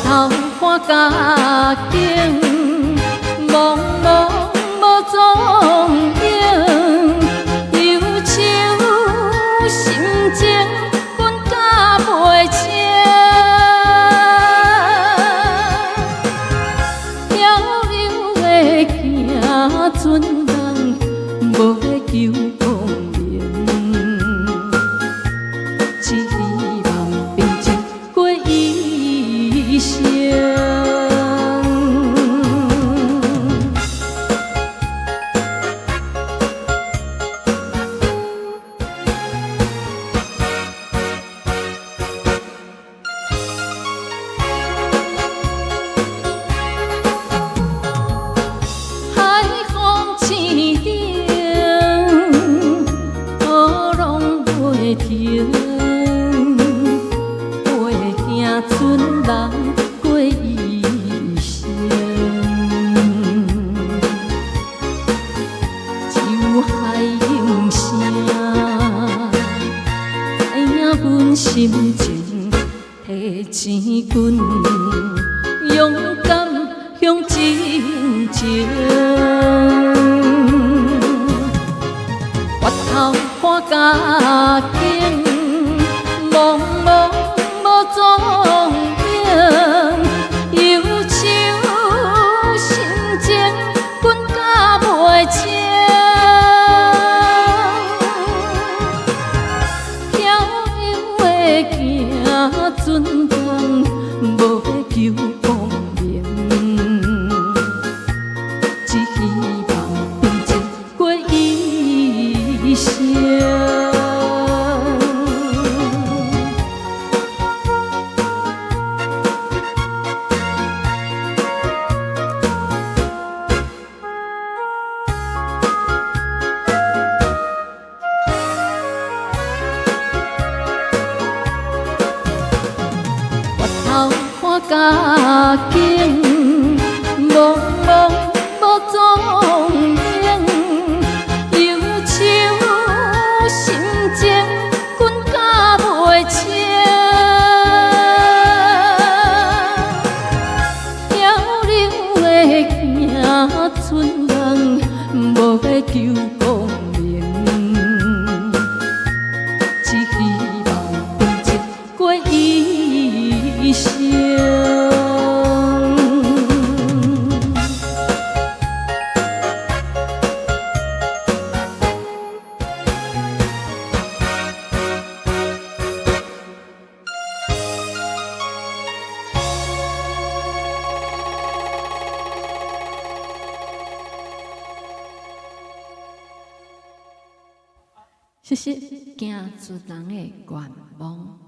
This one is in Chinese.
头看家境，茫茫无踪影，忧愁心情，阮甲袂清。漂流的行船人，无会求光明，只希望平静过一生。停，陪行船人过一生，只有海涌声，知影阮心情提钱滚，勇敢向前进。回头看家境，茫茫无踪影，忧愁心情，阮甲袂清。漂流的行船人，无会求光明，只希望平静过一生。看家境，茫茫无踪影，忧愁心情，阮甲袂清。漂流的行船人，无会求光明，只希望平静过一生。谢谢行船人的愿望。